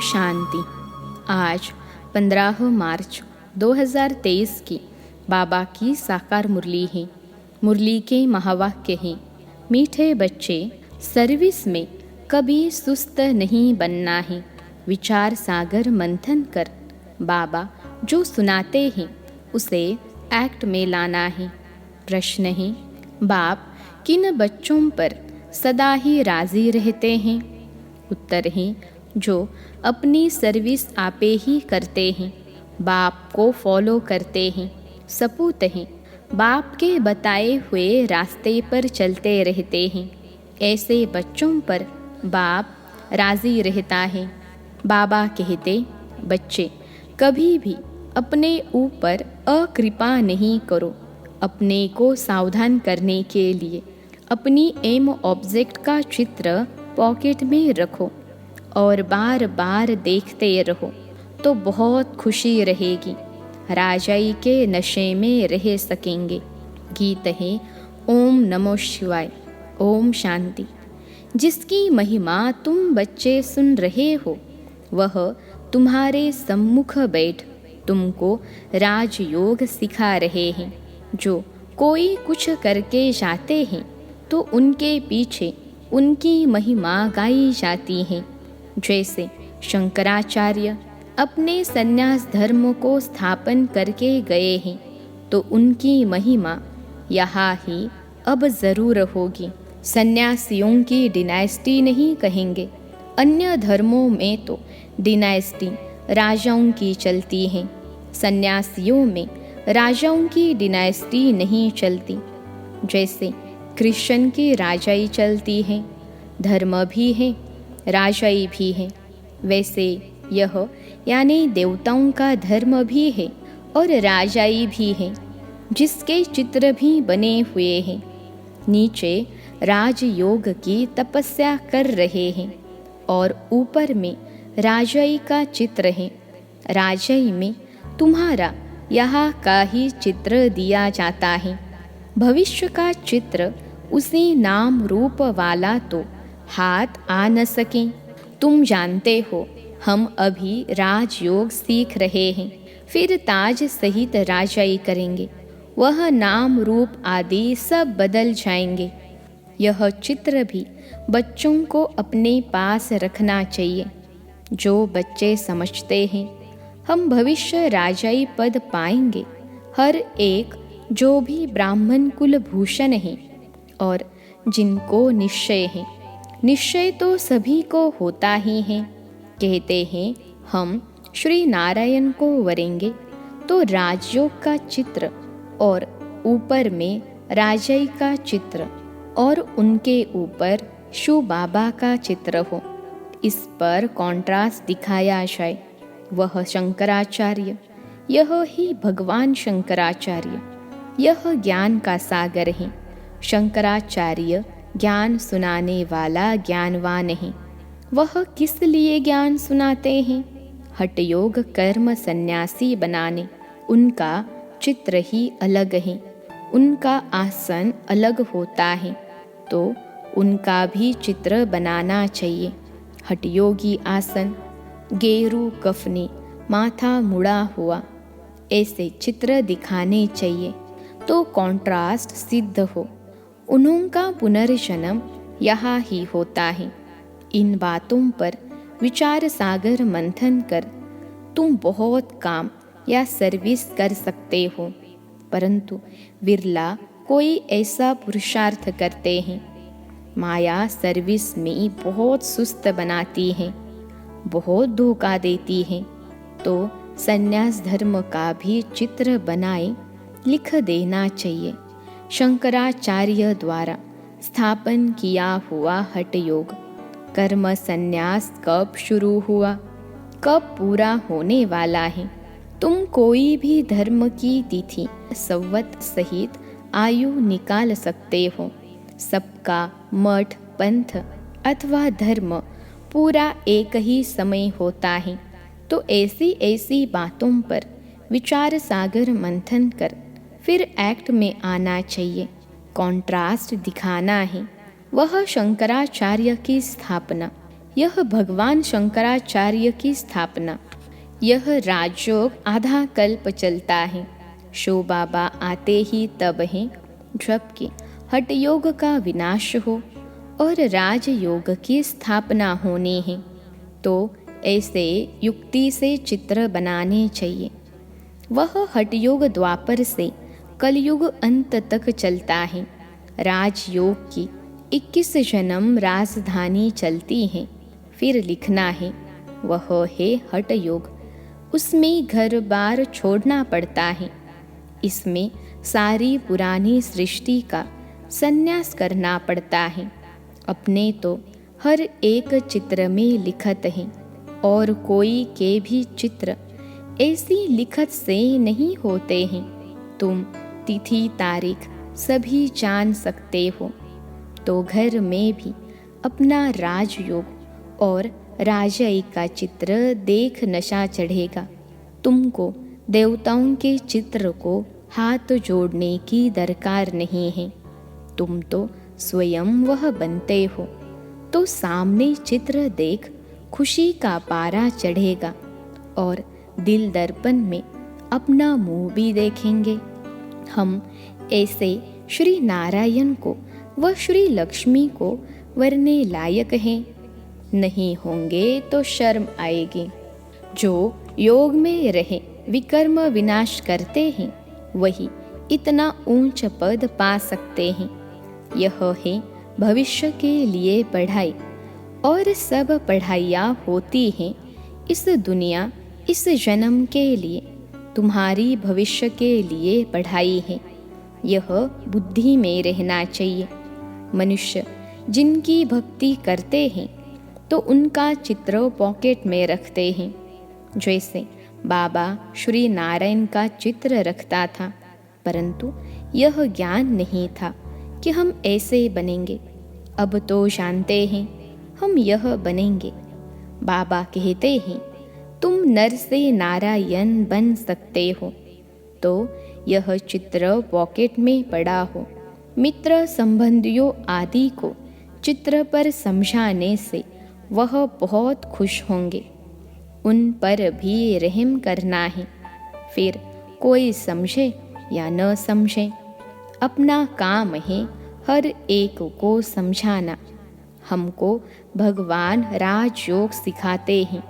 शांति। आज 15 मार्च 2023 की बाबा की साकार मुरली है। मुरली के महावाक्य हैं, मीठे बच्चे, सर्विस में कभी सुस्त नहीं बनना है। विचार सागर मंथन कर बाबा जो सुनाते हैं उसे एक्ट में लाना है। प्रश्न है, बाप किन बच्चों पर सदा ही राजी रहते हैं? उत्तर है, जो अपनी सर्विस आपे ही करते हैं, बाप को फॉलो करते हैं, सपूत हैं, बाप के बताए हुए रास्ते पर चलते रहते हैं। ऐसे बच्चों पर बाप राजी रहता है। बाबा कहते, बच्चे कभी भी अपने ऊपर अकृपा नहीं करो। अपने को सावधान करने के लिए अपनी एम ऑब्जेक्ट का चित्र पॉकेट में रखो और बार बार देखते रहो तो बहुत खुशी रहेगी। राजाई के नशे में रह सकेंगे। गीत है, ओम नमो शिवाय, ओम शांति। जिसकी महिमा तुम बच्चे सुन रहे हो वह तुम्हारे सम्मुख बैठ तुमको राजयोग सिखा रहे हैं। जो कोई कुछ करके जाते हैं तो उनके पीछे उनकी महिमा गाई जाती है। जैसे शंकराचार्य अपने संन्यास धर्म को स्थापन करके गए हैं तो उनकी महिमा यहाँ ही अब ज़रूर होगी। सन्यासियों की डिनाइस्टी नहीं कहेंगे। अन्य धर्मों में तो डिनाइस्टी राजाओं की चलती है, सन्यासियों में राजाओं की डिनाइस्टी नहीं चलती। जैसे क्रिश्चियन की राजाई चलती है, धर्म भी है, राजाई भी है, वैसे यह यानी देवताओं का धर्म भी है और राजाई भी है, जिसके चित्र भी बने हुए हैं। नीचे राजयोग की तपस्या कर रहे हैं और ऊपर में राजाई का चित्र है। राजाई में तुम्हारा यहाँ का ही चित्र दिया जाता है। भविष्य का चित्र उसी नाम रूप वाला तो हाथ आ न सके। तुम जानते हो हम अभी राजयोग सीख रहे हैं, फिर ताज सहित राजाई करेंगे। वह नाम रूप आदि सब बदल जाएंगे। यह चित्र भी बच्चों को अपने पास रखना चाहिए। जो बच्चे समझते हैं हम भविष्य राजाई पद पाएंगे, हर एक जो भी ब्राह्मण कुल भूषण है और जिनको निश्चय है, निश्चय तो सभी को होता ही है, कहते हैं हम श्री नारायण को वरेंगे तो राजयोग का चित्र और ऊपर में राजाई का चित्र और उनके ऊपर शिव बाबा का चित्र हो। इस पर कॉन्ट्रास्ट दिखाया जाए। वह शंकराचार्य, यह ही भगवान शंकराचार्य, यह ज्ञान का सागर है। शंकराचार्य ज्ञान सुनाने वाला ज्ञानवान है। वह किस लिए ज्ञान सुनाते हैं? हठयोग कर्म सन्यासी बनाने। उनका चित्र ही अलग है, उनका आसन अलग होता है, तो उनका भी चित्र बनाना चाहिए। हठयोगी आसन, गेरू कफनी, माथा मुड़ा हुआ, ऐसे चित्र दिखाने चाहिए तो कॉन्ट्रास्ट सिद्ध हो। उनका पुनर्जन्म यहाँ ही होता है। इन बातों पर विचार सागर मंथन कर तुम बहुत काम या सर्विस कर सकते हो, परंतु विरला कोई ऐसा पुरुषार्थ करते हैं। माया सर्विस में बहुत सुस्त बनाती है, बहुत धोखा देती है, तो संन्यास धर्म का भी चित्र बनाए लिख देना चाहिए। शंकराचार्य द्वारा स्थापन किया हुआ हठ योग कर्म संन्यास कब शुरू हुआ, कब पूरा होने वाला है? तुम कोई भी धर्म की तिथि संवत सहित आयु निकाल सकते हो। सबका मठ पंथ अथवा धर्म पूरा एक ही समय होता है, तो ऐसी ऐसी बातों पर विचार सागर मंथन कर फिर एक्ट में आना चाहिए। कॉन्ट्रास्ट दिखाना है। वह शंकराचार्य की स्थापना यह भगवान शंकराचार्य की स्थापना। यह राजयोग आधा कल्प चलता है। शो बाबा आते ही तब है जबकि हठ योग का विनाश हो और राजयोग की स्थापना होनी है। तो ऐसे युक्ति से चित्र बनाने चाहिए। वह हठयोग द्वापर से कलयुग अंत तक चलता है। राजयोग की 21 जन्म राजधानी चलती है। फिर लिखना है वह है हठ योग। उसमें घर बार छोड़ना पड़ता है। इसमें सारी पुरानी सृष्टि का संन्यास करना पड़ता है। अपने तो हर एक चित्र में लिखत है और कोई के भी चित्र ऐसी लिखत से नहीं होते हैं। तुम तिथि तारीख सभी जान सकते हो। तो घर में भी अपना राजयोग और राजय का चित्र देख नशा चढ़ेगा। तुमको देवताओं के चित्र को हाथ जोड़ने की दरकार नहीं है। तुम तो स्वयं वह बनते हो। तो सामने चित्र देख खुशी का पारा चढ़ेगा और दिल दर्पण में अपना मुंह भी देखेंगे। हम ऐसे श्री नारायण को व श्री लक्ष्मी को वरने लायक हैं। नहीं होंगे तो शर्म आएगी। जो योग में रहे विकर्म विनाश करते हैं वही इतना ऊंच पद पा सकते हैं। यह है भविष्य के लिए पढ़ाई। और सब पढ़ाइयाँ होती हैं इस दुनिया इस जन्म के लिए। तुम्हारी भविष्य के लिए पढ़ाई है। यह बुद्धि में रहना चाहिए। मनुष्य जिनकी भक्ति करते हैं तो उनका चित्र पॉकेट में रखते हैं। जैसे बाबा श्री नारायण का चित्र रखता था, परंतु यह ज्ञान नहीं था कि हम ऐसे बनेंगे। अब तो जानते हैं हम यह बनेंगे। बाबा कहते हैं तुम नर से नारायण बन सकते हो। तो यह चित्र पॉकेट में पड़ा हो। मित्र संबंधियों आदि को चित्र पर समझाने से वह बहुत खुश होंगे। उन पर भी रहम करना है। फिर कोई समझे या न समझे, अपना काम है हर एक को समझाना। हमको भगवान राजयोग सिखाते हैं।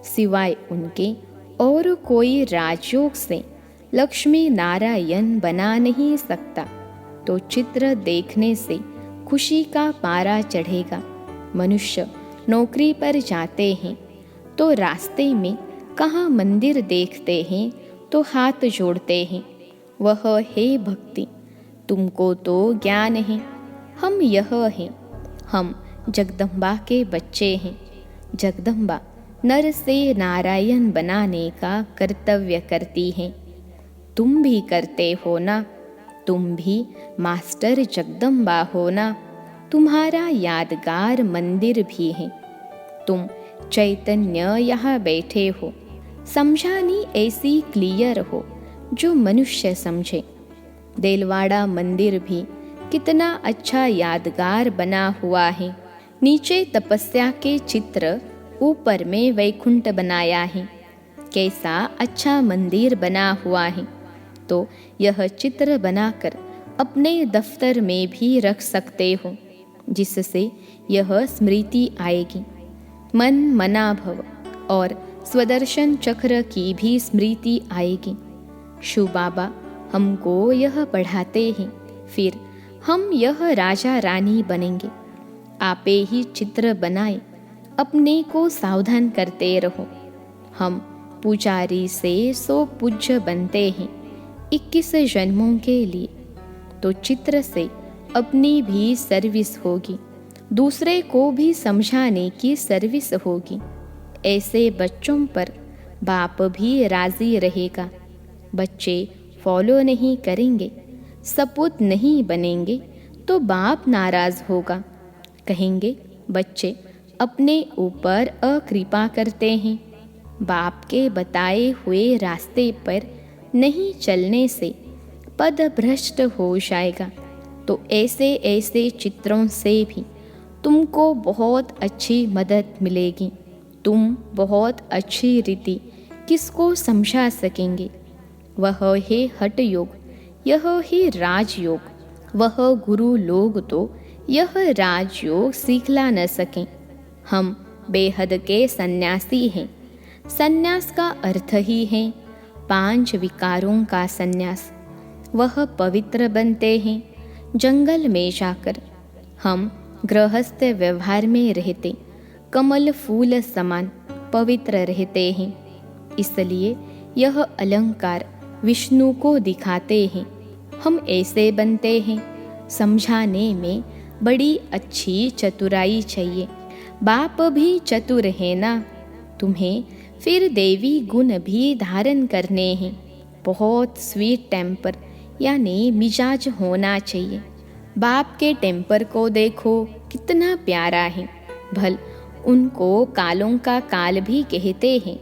सिवाय उनके और कोई राजयोग से लक्ष्मी नारायण बना नहीं सकता। तो चित्र देखने से खुशी का पारा चढ़ेगा। मनुष्य नौकरी पर जाते हैं तो रास्ते में कहाँ मंदिर देखते हैं तो हाथ जोड़ते हैं। वह है भक्ति। तुमको तो ज्ञान है। हम यह हैं। हम जगदम्बा के बच्चे हैं। जगदम्बा नर से नारायण बनाने का कर्तव्य करती हैं। तुम भी करते हो ना। तुम भी मास्टर जगदम्बा हो ना। तुम्हारा यादगार मंदिर भी है। तुम चैतन्य यहाँ बैठे हो। समझानी ऐसी क्लियर हो जो मनुष्य समझे। देलवाड़ा मंदिर भी कितना अच्छा यादगार बना हुआ है। नीचे तपस्या के चित्र, ऊपर में वैकुंठ बनाया है। कैसा अच्छा मंदिर बना हुआ है। तो यह चित्र बनाकर अपने दफ्तर में भी रख सकते हो, जिससे यह स्मृति आएगी। मन मना भव और स्वदर्शन चक्र की भी स्मृति आएगी। शिव बाबा हमको यह पढ़ाते हैं। फिर हम यह राजा रानी बनेंगे। आपे ही चित्र बनाए, अपने को सावधान करते रहो। हम पुजारी से 100 पूज्य बनते हैं 21 जन्मों के लिए। तो चित्र से अपनी भी सर्विस होगी, दूसरे को भी समझाने की सर्विस होगी। ऐसे बच्चों पर बाप भी राजी रहेगा। बच्चे फॉलो नहीं करेंगे, सपूत नहीं बनेंगे तो बाप नाराज होगा। कहेंगे बच्चे अपने ऊपर अकृपा करते हैं। बाप के बताए हुए रास्ते पर नहीं चलने से पद भ्रष्ट हो जाएगा। तो ऐसे ऐसे चित्रों से भी तुमको बहुत अच्छी मदद मिलेगी। तुम बहुत अच्छी रीति किसको समझा सकेंगे। वह है हठ योग, यह है राजयोग। वह गुरु लोग तो यह राजयोग सीखला न सकें। हम बेहद के सन्यासी हैं। सन्यास का अर्थ ही है 5 विकारों का सन्यास। वह पवित्र बनते हैं जंगल में जाकर। हम गृहस्थ व्यवहार में रहते कमल फूल समान पवित्र रहते हैं। इसलिए यह अलंकार विष्णु को दिखाते हैं। हम ऐसे बनते हैं। समझाने में बड़ी अच्छी चतुराई चाहिए। बाप भी चतुर है ना, तुम्हें फिर देवी गुण भी धारण करने हैं। बहुत स्वीट टेम्पर यानी मिजाज होना चाहिए। बाप के टेम्पर को देखो कितना प्यारा है। भल उनको कालों का काल भी कहते हैं,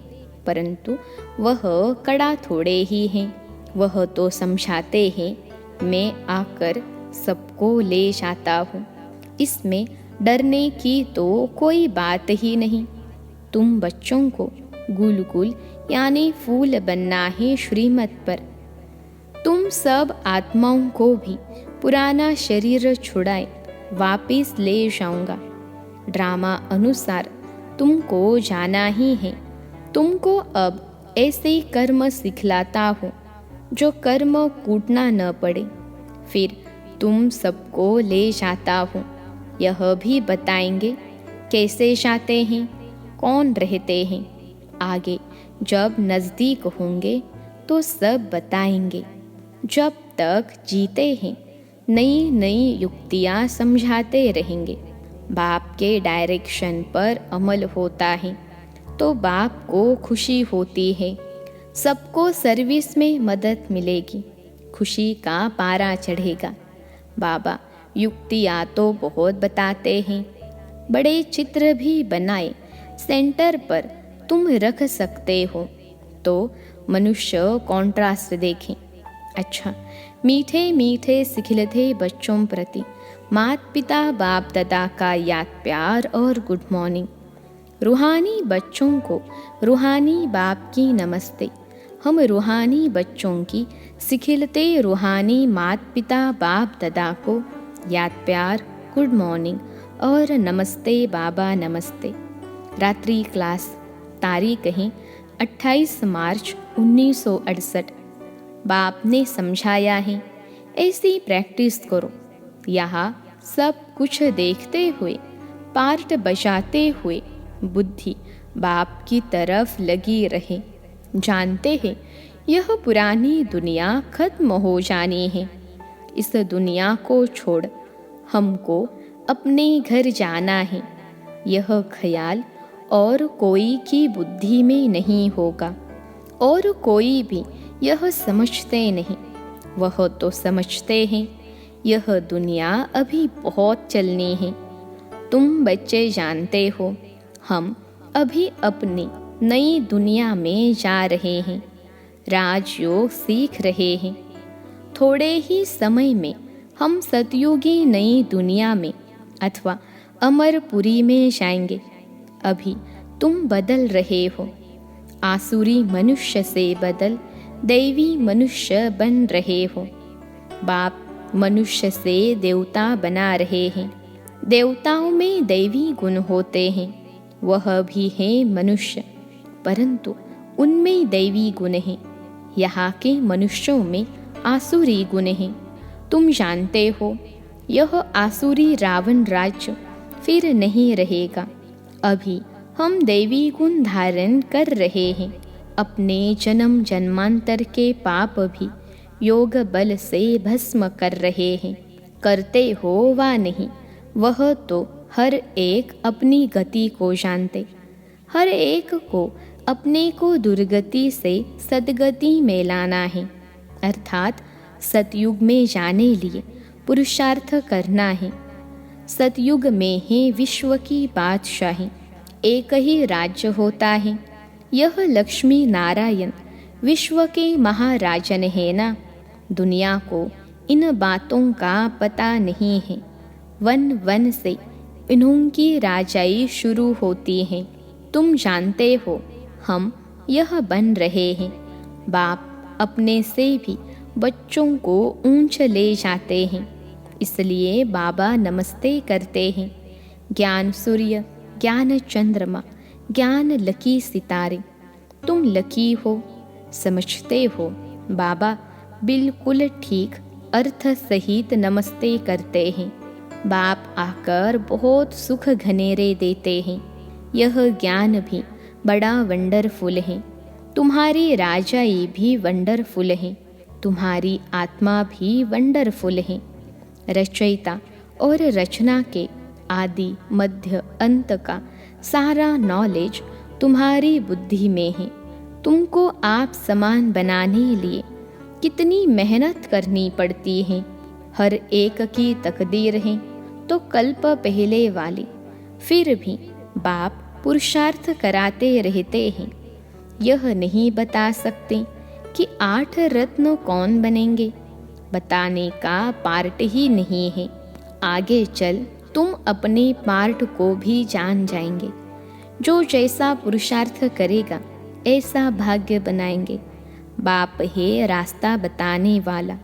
परंतु वह कड़ा थोड़े ही हैं। वह तो समझाते हैं, मैं आकर सबको ले जाता हूँ। इसमें डरने की तो कोई बात ही नहीं। तुम बच्चों को गुलगुल यानी फूल बनना है श्रीमत पर। तुम सब आत्माओं को भी पुराना शरीर छुड़ाए वापिस ले जाऊंगा। ड्रामा अनुसार तुमको जाना ही है। तुमको अब ऐसे कर्म सिखलाता हूँ जो कर्म कूटना न पड़े। फिर तुम सबको ले जाता हूँ। यह भी बताएंगे कैसे जाते हैं, कौन रहते हैं। आगे जब नज़दीक होंगे तो सब बताएंगे। जब तक जीते हैं नई नई युक्तियाँ समझाते रहेंगे। बाप के डायरेक्शन पर अमल होता है तो बाप को खुशी होती है। सबको सर्विस में मदद मिलेगी, खुशी का पारा चढ़ेगा। बाबा युक्तियाँ तो बहुत बताते हैं, बड़े चित्र भी बनाए सेंटर पर तुम रख सकते हो तो मनुष्य कॉन्ट्रास्ट देखें। अच्छा, मीठे मीठे सिखिलते बच्चों प्रति माता पिता बाप दादा का याद प्यार और गुड मॉर्निंग। रूहानी बच्चों को रूहानी बाप की नमस्ते। हम रूहानी बच्चों की सिखिलते रूहानी माता पिता बाप दादा को याद प्यार, गुड मॉर्निंग और नमस्ते बाबा नमस्ते। रात्रि क्लास, तारीख है 28 मार्च 1968। बाप ने समझाया है ऐसी प्रैक्टिस करो। यहाँ सब कुछ देखते हुए, पार्ट बजाते हुए बुद्धि बाप की तरफ लगी रहे। जानते हैं यह पुरानी दुनिया खत्म हो जानी है। इस दुनिया को छोड़ हमको अपने घर जाना है। यह ख्याल और कोई की बुद्धि में नहीं होगा और कोई भी यह समझते नहीं। वह तो समझते हैं यह दुनिया अभी बहुत चलनी है। तुम बच्चे जानते हो हम अभी अपनी नई दुनिया में जा रहे हैं। राजयोग सीख रहे हैं। थोड़े ही समय में हम सतयुगी नई दुनिया में अथवा अमरपुरी में जाएंगे। अभी तुम बदल रहे हो। आसुरी मनुष्य से बदल दैवी मनुष्य बन रहे हो। बाप मनुष्य से देवता बना रहे हैं। देवताओं में दैवी गुण होते हैं, वह भी है मनुष्य, परंतु उनमें दैवी गुण हैं। यहाँ के मनुष्यों में आसुरी गुण हैं। तुम जानते हो यह आसुरी रावण राज्य फिर नहीं रहेगा। अभी हम दैवी गुण धारण कर रहे हैं। अपने जन्म जन्मांतर के पाप भी योग बल से भस्म कर रहे हैं। करते हो वा नहीं, वह तो हर एक अपनी गति को जानते। हर एक को अपने को दुर्गति से सद्गति में लाना है, अर्थात सतयुग में जाने लिए पुरुषार्थ करना है। सतयुग में है विश्व की बादशाही, एक ही राज्य होता है। यह लक्ष्मी नारायण विश्व के महाराजन है ना। दुनिया को इन बातों का पता नहीं है। वन वन से इन्होंकी राजाई शुरू होती है। तुम जानते हो हम यह बन रहे हैं। बाप अपने से भी बच्चों को ऊंच ले जाते हैं, इसलिए बाबा नमस्ते करते हैं। ज्ञान सूर्य, ज्ञान चंद्रमा, ज्ञान लकी सितारे, तुम लकी हो, समझते हो। बाबा बिल्कुल ठीक अर्थ सहित नमस्ते करते हैं। बाप आकर बहुत सुख घनेरे देते हैं। यह ज्ञान भी बड़ा वंडरफुल है। तुम्हारी राजाई भी वंडरफुल है, तुम्हारी आत्मा भी वंडरफुल है। रचयिता और रचना के आदि मध्य अंत का सारा नॉलेज तुम्हारी बुद्धि में है। तुमको आप समान बनाने लिए कितनी मेहनत करनी पड़ती है। हर एक की तकदीर है तो कल्प पहले वाली, फिर भी बाप पुरुषार्थ कराते रहते हैं। यह नहीं बता सकते कि 8 रत्न कौन बनेंगे, बताने का पार्ट ही नहीं है। आगे चल तुम अपने पार्ट को भी जान जाएंगे। जो जैसा पुरुषार्थ करेगा ऐसा भाग्य बनाएंगे। बाप है रास्ता बताने वाला,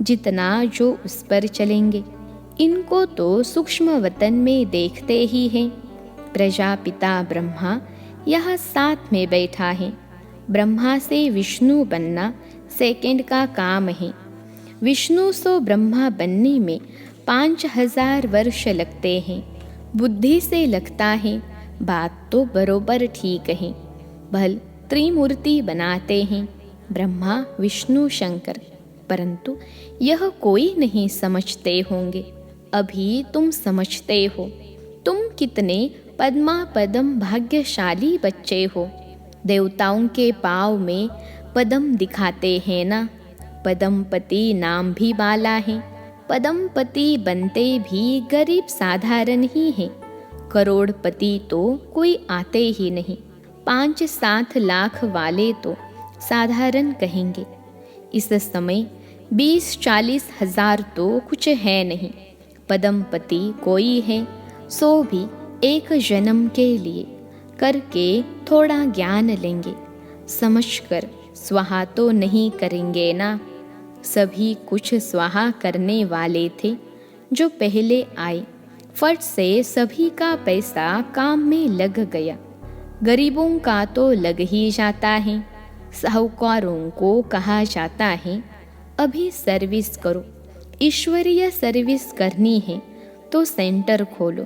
जितना जो उस पर चलेंगे। इनको तो सूक्ष्म वतन में देखते ही हैं। प्रजापिता ब्रह्मा यहाँ साथ में बैठा है। ब्रह्मा से विष्णु बनना सेकंड का काम है। विष्णु से ब्रह्मा बनने में 5000 वर्ष लगते हैं। बुद्धि से लगता है बात तो बरोबर ठीक है। भल त्रिमूर्ति बनाते हैं, ब्रह्मा विष्णु शंकर, परंतु यह कोई नहीं समझते होंगे। अभी तुम समझते हो। तुम कितने पद्मा पदम भाग्यशाली बच्चे हो। देवताओं के पाँव में पदम दिखाते हैं ना। पदमपति नाम भी वाला है। पदमपति बनते भी गरीब साधारण ही हैं। करोड़पति तो कोई आते ही नहीं। 5-7 लाख वाले तो साधारण कहेंगे। इस समय 20-40 हजार तो कुछ है नहीं। पदमपति कोई है सो भी एक जन्म के लिए करके थोड़ा ज्ञान लेंगे, समझकर स्वाहा तो नहीं करेंगे ना। सभी कुछ स्वाहा करने वाले थे जो पहले आए। फट से सभी का पैसा काम में लग गया। गरीबों का तो लग ही जाता है। साहूकारों को कहा जाता है अभी सर्विस करो। ईश्वरीय सर्विस करनी है तो सेंटर खोलो,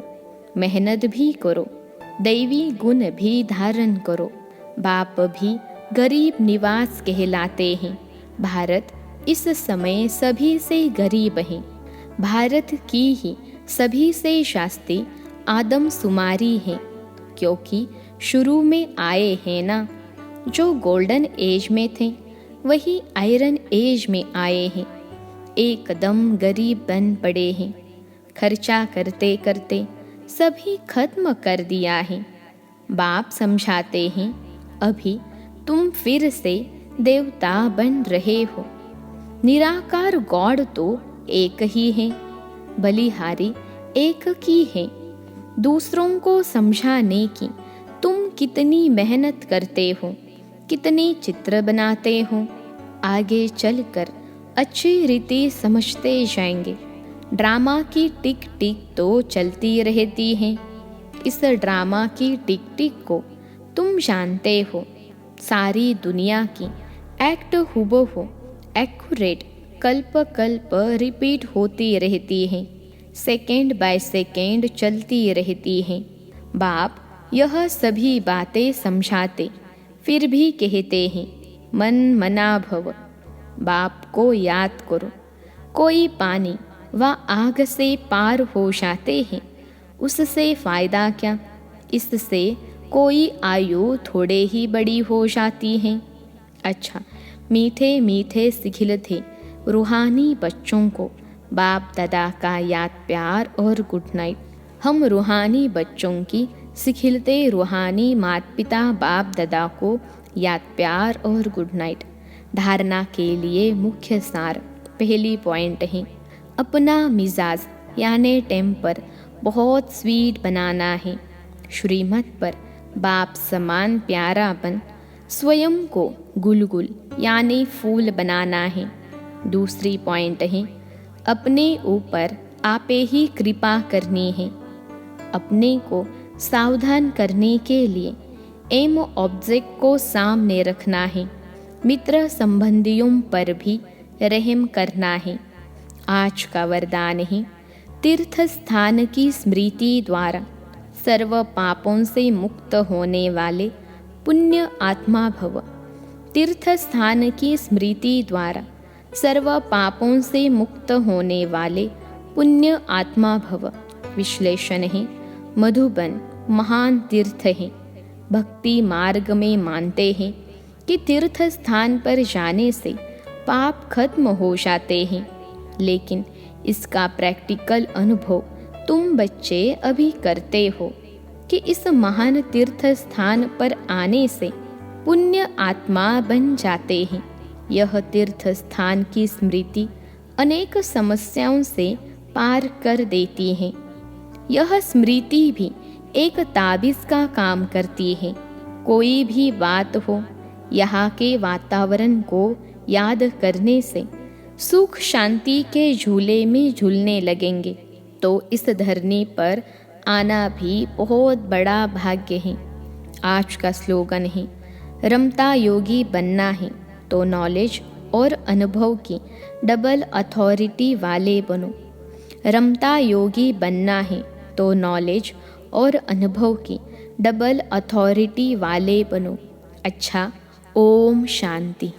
मेहनत भी करो, दैवी गुण भी धारण करो। बाप भी गरीब निवास कहलाते हैं। भारत इस समय सभी से गरीब है। भारत की ही सभी से शास्त्री आदम सुमारी है, क्योंकि शुरू में आए हैं ना। जो गोल्डन एज में थे वही आयरन एज में आए हैं। एकदम गरीब बन पड़े हैं। खर्चा करते करते सभी खत्म कर दिया है। बाप समझाते हैं अभी तुम फिर से देवता बन रहे हो। निराकार गॉड तो एक ही है, बलिहारी एक की है। दूसरों को समझाने की तुम कितनी मेहनत करते हो, कितने चित्र बनाते हो। आगे चलकर अच्छी रीति समझते जाएंगे। ड्रामा की टिक टिक तो चलती रहती है। इस ड्रामा की टिक टिक को तुम जानते हो। सारी दुनिया की एक्ट हुबहू एक्यूरेट कल्प कल्प रिपीट होती रहती है। सेकेंड बाय सेकेंड चलती रहती है। बाप यह सभी बातें समझाते फिर भी कहते हैं मन मना भव। बाप को याद करो। कोई पानी व आग से पार हो जाते हैं, उससे फ़ायदा क्या। इससे कोई आयु थोड़े ही बड़ी हो जाती है। अच्छा, मीठे मीठे सिखिलते रूहानी बच्चों को बाप दादा का याद प्यार और गुड नाइट। हम रूहानी बच्चों की सिखिलते रूहानी माता पिता बाप दादा को याद प्यार और गुड नाइट। धारणा के लिए मुख्य सार पहली पॉइंट है अपना मिजाज यानी टेम्पर बहुत स्वीट बनाना है। श्रीमत पर बाप समान प्यारा बन स्वयं को गुलगुल यानी फूल बनाना है। दूसरी पॉइंट है, अपने ऊपर आपे ही कृपा करनी है। अपने को सावधान करने के लिए एम ऑब्जेक्ट को सामने रखना है। मित्र संबंधियों पर भी रहम करना है। आज का वरदान है, तीर्थ स्थान की स्मृति द्वारा सर्व पापों से मुक्त होने वाले पुण्य आत्मा भव। तीर्थ स्थान की स्मृति द्वारा सर्व पापों से मुक्त होने वाले पुण्य आत्मा भव। विश्लेषण है, मधुबन महान तीर्थ है। भक्ति मार्ग में मानते हैं कि तीर्थ स्थान पर जाने से पाप खत्म हो जाते हैं, लेकिन इसका प्रैक्टिकल अनुभव तुम बच्चे अभी करते हो कि इस महान तीर्थ स्थान पर आने से पुण्य आत्मा बन जाते हैं। यह तीर्थ स्थान की स्मृति अनेक समस्याओं से पार कर देती है। यह स्मृति भी एक ताबीज़ का काम करती है। कोई भी बात हो, यहाँ के वातावरण को याद करने से सुख शांति के झूले में झूलने लगेंगे, तो इस धरनी पर आना भी बहुत बड़ा भाग्य है। आज का स्लोगन है, रमता योगी बनना है तो नॉलेज और अनुभव की डबल अथॉरिटी वाले बनो। रमता योगी बनना है तो नॉलेज और अनुभव की डबल अथॉरिटी वाले बनो। अच्छा, ओम शांति।